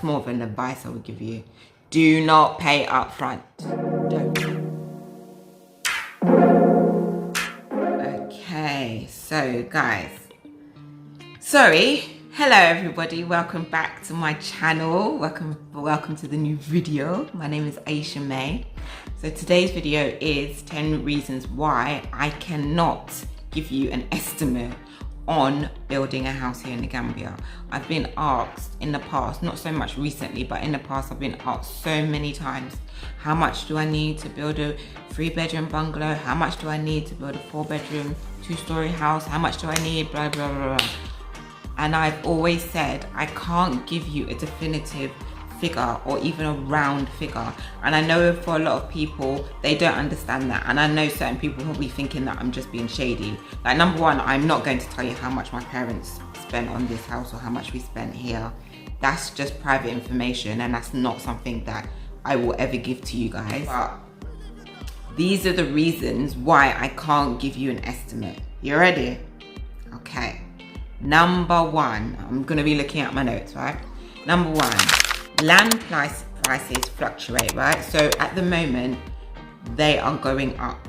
more of an advice I would give you. Do not pay up front. Don't. Okay, so guys, sorry. Hello everybody, welcome back to my channel. Welcome to the new video. My name is Aisha May. So today's video is 10 reasons why I cannot give you an estimate on building a house here in the Gambia. I've been asked in the past, not so much recently, but in the past I've been asked so many times, how much do I need to build a 3-bedroom bungalow? How much do I need to build a 4-bedroom, 2-story house? How much do I need? Blah, blah, blah, blah. And I've always said, I can't give you a definitive figure or even a round figure. And I know for a lot of people, they don't understand that. And I know certain people will be thinking that I'm just being shady. Like, number one, I'm not going to tell you how much my parents spent on this house or how much we spent here. That's just private information, and that's not something that I will ever give to you guys. But these are the reasons why I can't give you an estimate. You ready? Okay. Number one, I'm gonna be looking at my notes, right? Number one, land prices fluctuate, right? So at the moment, they are going up.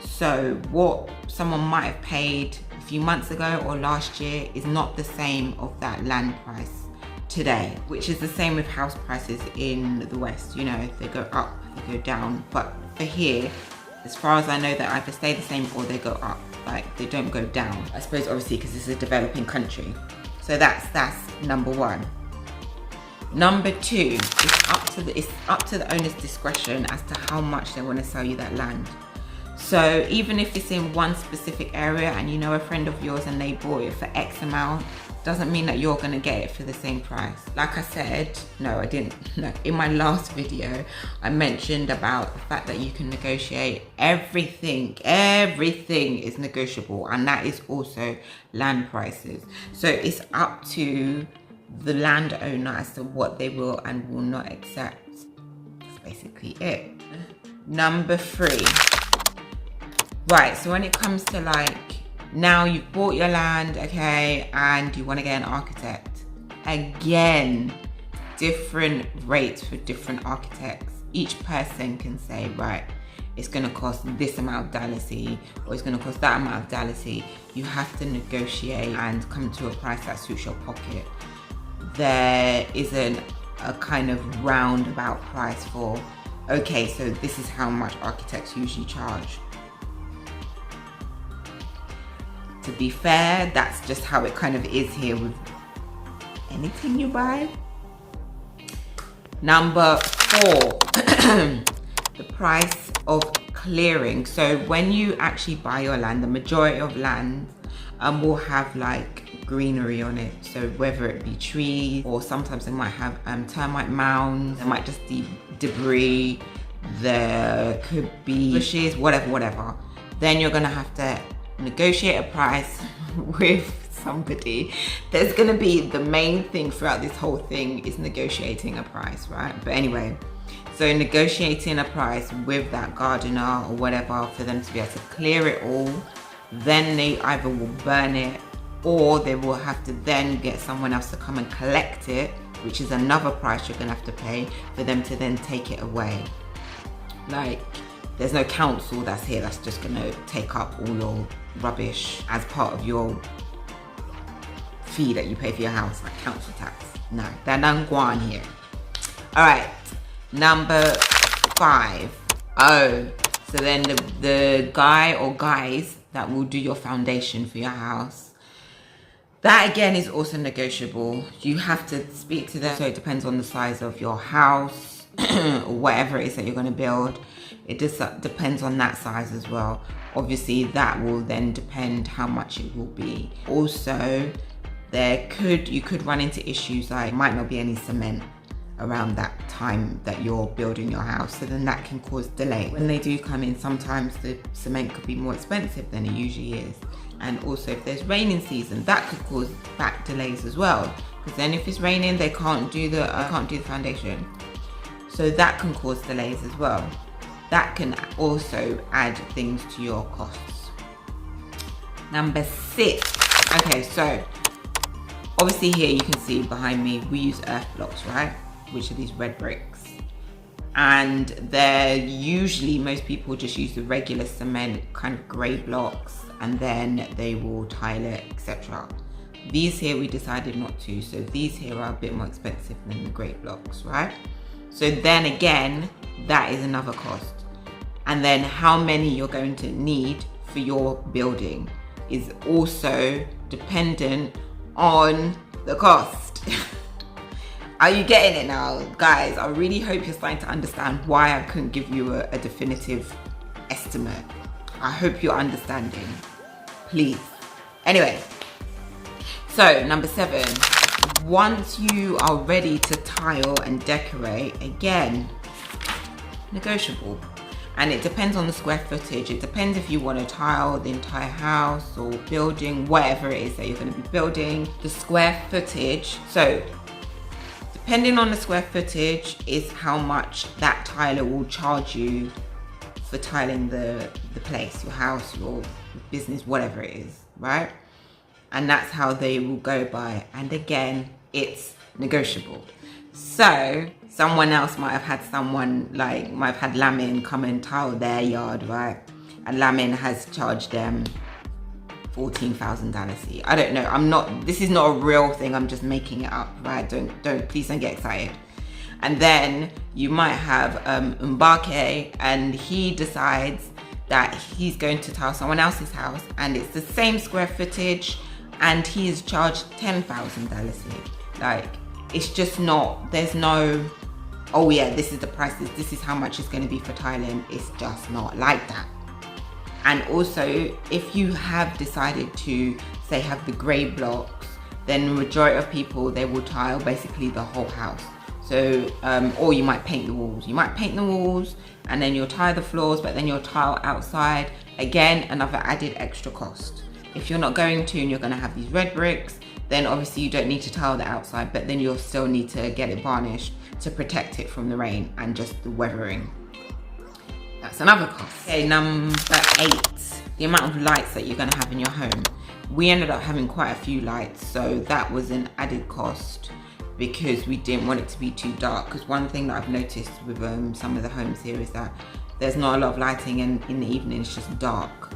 So what someone might have paid a few months ago or last year is not the same of that land price today, which is the same with house prices in the West. You know, they go up, they go down. But for here, as far as I know, they either stay the same or they go up. Like, they don't go down. I suppose obviously because this is a developing country. So that's number one. Number two, it's up to the owner's discretion as to how much they want to sell you that land. So even if it's in one specific area and you know a friend of yours and they bought it for X amount, doesn't mean that you're gonna get it for the same price. Like I said, no, I didn't. No, in my last video, I mentioned about the fact that you can negotiate everything. Everything is negotiable, and that is also land prices. So it's up to the landowner as to what they will and will not accept. That's basically it. Number three. Right, so when it comes to like, now you've bought your land, okay, and you want to get an architect. Again, different rates for different architects. Each person can say, right, it's going to cost this amount of dalasi, or it's going to cost that amount of dalasi. You have to negotiate and come to a price that suits your pocket. There isn't a kind of roundabout price for, okay, so this is how much architects usually charge. To be fair, that's just how it kind of is here with anything you buy. Number four, the price of clearing. So when you actually buy your land, the majority of land will have like greenery on it. So whether it be trees, or sometimes they might have termite mounds, there might just be debris, there could be bushes, whatever. Then you're gonna have to negotiate a price with somebody. There's gonna be, the main thing throughout this whole thing is negotiating a price, right? But anyway, so negotiating a price with that gardener or whatever for them to be able to clear it all. Then they either will burn it, or they will have to then get someone else to come and collect it, which is another price you're gonna have to pay for them to then take it away. Like, there's no council that's here that's just gonna take up all your rubbish as part of your fee that you pay for your house, like council tax. No, that don't go on here. All right, number five. Oh, so then the guy or guys that will do your foundation for your house, that again is also negotiable. You have to speak to them. So it depends on the size of your house or whatever it is that you're gonna build. It just depends on that size as well. Obviously, that will then depend how much it will be. Also, you could run into issues like might not be any cement around that time that you're building your house, so then that can cause delay. When they do come in, sometimes the cement could be more expensive than it usually is. And also if there's raining season, that could cause back delays as well. Because then if it's raining, they can't do the foundation. So that can cause delays as well. That can also add things to your costs. Number 6. Okay, so obviously here you can see behind me, we use earth blocks, right? which are these red bricks. And they're usually, most people just use the regular cement kind of grey blocks, and then they will tile it, etc. These here we decided not to, so these here are a bit more expensive than the grey blocks, right? So then again, that is another cost. And then how many you're going to need for your building is also dependent on the cost. Are you getting it now? Guys, I really hope you're starting to understand why I couldn't give you a definitive estimate. I hope you're understanding, please. Anyway, so number 7, once you are ready to tile and decorate, again, negotiable. And it depends on the square footage. It depends if you want to tile the entire house or building, whatever it is that you're going to be building. The square footage, so depending on the square footage is how much that tiler will charge you for tiling the place, your house, your business, whatever it is, right? And that's how they will go by. And again, it's negotiable. So someone else might have had Lamin come and tile their yard, right? And Lamin has charged them $14,000. I don't know. This is not a real thing. I'm just making it up, right? Please don't get excited. And then you might have Mbake, and he decides that he's going to tile someone else's house, and it's the same square footage, and he is charged $10,000. Like, it's just not, there's no, oh yeah, this is the price, this is how much it's going to be for tiling. It's just not like that. And also, if you have decided to, say, have the grey blocks, then the majority of people, they will tile basically the whole house. So, or you might paint the walls. You might paint the walls, and then you'll tile the floors, but then you'll tile outside. Again, another added extra cost. If you're not going to, and you're going to have these red bricks, then obviously you don't need to tile the outside, but then you'll still need to get it varnished to protect it from the rain and just the weathering. That's another cost. Okay, number 8, the amount of lights that you're going to have in your home. We ended up having quite a few lights, so that was an added cost because we didn't want it to be too dark. Because one thing that I've noticed with some of the homes here is that there's not a lot of lighting, and in the evening it's just dark.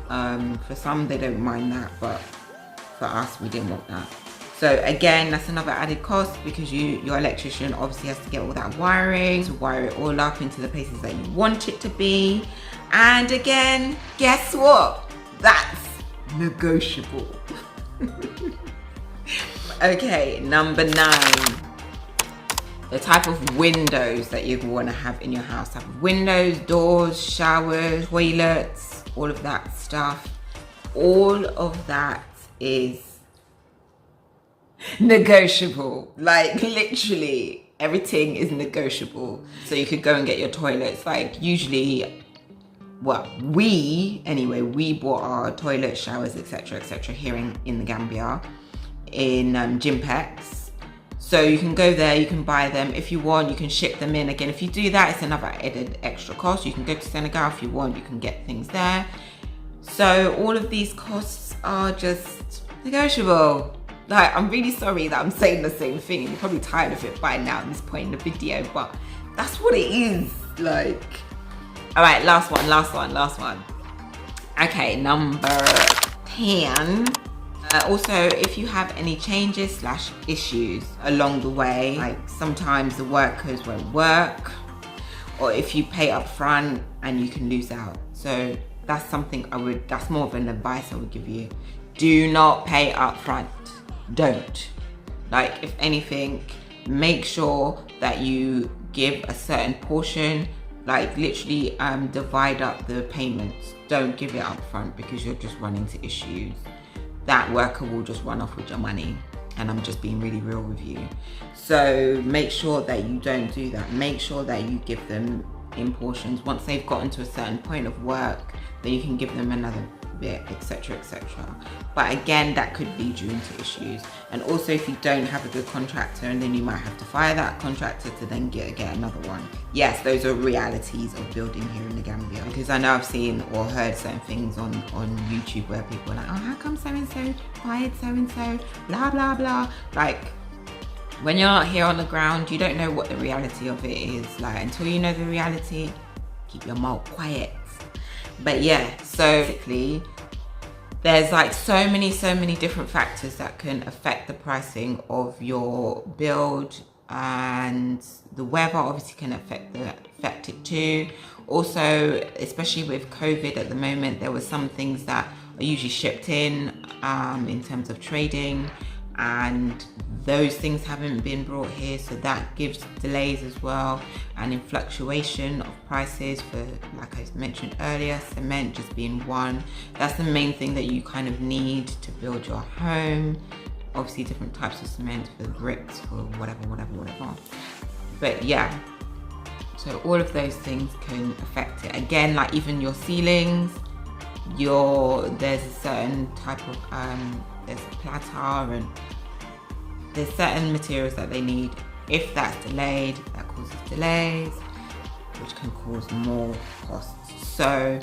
For some, they don't mind that, but for us, we didn't want that. So again, that's another added cost because your electrician obviously has to get all that wiring, to wire it all up into the places that you want it to be. And again, guess what? That's negotiable. Okay, number 9. The type of windows that you want to have in your house. Type of windows, doors, showers, toilets, all of that stuff. All of that is negotiable. Like, literally everything is negotiable. So you could go and get your toilets. Like, usually, well, we bought our toilets, showers, etc here in the Gambia in Gimpex. So you can go there, you can buy them. If you want, you can ship them in. Again, if you do that, it's another added extra cost. You can go to Senegal if you want, you can get things there. So all of these costs are just negotiable. Like, I'm really sorry that I'm saying the same thing. You're probably tired of it by now at this point in the video, but that's what it is. Like, all right, last one. Okay, number 10. Also, if you have any changes / issues along the way, like sometimes the workers won't work, or if you pay up front and you can lose out. So that's something that's more of an advice I would give you. Do not pay up front. Don't. Like, if anything, make sure that you give a certain portion, like literally divide up the payments. Don't give it up front because you'll just run into issues. That worker will just run off with your money, and I'm just being really real with you. So make sure that you don't do that. Make sure that you give them in portions. Once they've gotten to a certain point of work, then you can give them another bit, etc. But again, that could lead you into issues. And also, if you don't have a good contractor, and then you might have to fire that contractor to then get another one. Yes, those are realities of building here in the Gambia, because I know I've seen or heard certain things on YouTube where people are like, oh, how come so and so fired so and so, blah blah blah. Like, when you're not here on the ground, you don't know what the reality of it is. Like, until you know the reality, keep your mouth quiet. But yeah, so basically, there's like so many different factors that can affect the pricing of your build, and the weather obviously can affect it too. Also, especially with COVID at the moment, there were some things that are usually shipped in terms of trading, and those things haven't been brought here, so that gives delays as well, and in fluctuation of prices for, like I mentioned earlier, cement just being one. That's the main thing that you kind of need to build your home. Obviously different types of cement for bricks, for whatever. But yeah, so all of those things can affect it. Again, like even your ceilings, there's a certain type of there's platter, and there's certain materials that they need. If that's delayed, that causes delays, which can cause more costs. So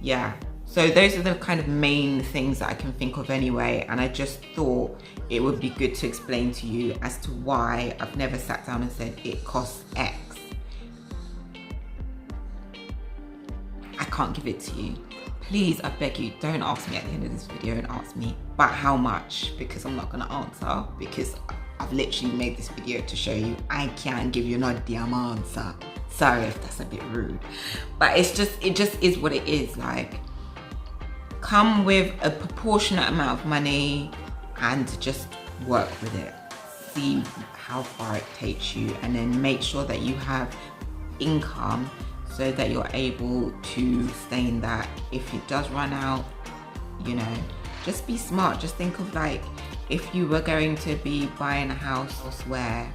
yeah, so those are the kind of main things that I can think of anyway, and I just thought it would be good to explain to you as to why I've never sat down and said it costs X. I can't give it to you. Please, I beg you, don't ask me at the end of this video and ask me about how much, because I'm not gonna answer, because I've literally made this video to show you I can't give you no damn answer. Sorry if that's a bit rude, but it just is what it is. Like, come with a proportionate amount of money and just work with it. See how far it takes you, and then make sure that you have income so that you're able to stay in that. If it does run out, you know, just be smart. Just think of, like, if you were going to be buying a house elsewhere,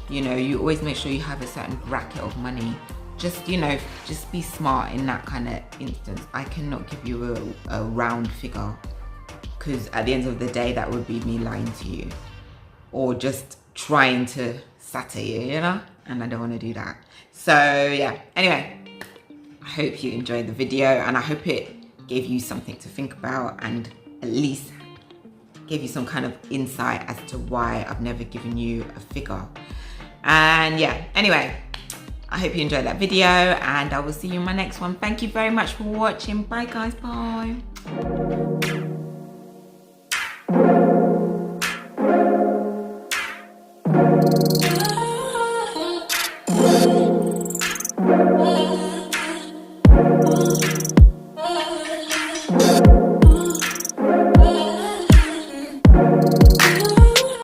you know, you always make sure you have a certain bracket of money. Just, you know, just be smart in that kind of instance. I cannot give you a round figure, because at the end of the day, that would be me lying to you or just trying to satir you, you know, and I don't want to do that. So yeah, anyway, I hope you enjoyed the video, and I hope it gave you something to think about, and at least gave you some kind of insight as to why I've never given you a figure. And yeah, anyway, I hope you enjoyed that video, and I will see you in my next one. Thank you very much for watching. Bye guys, bye.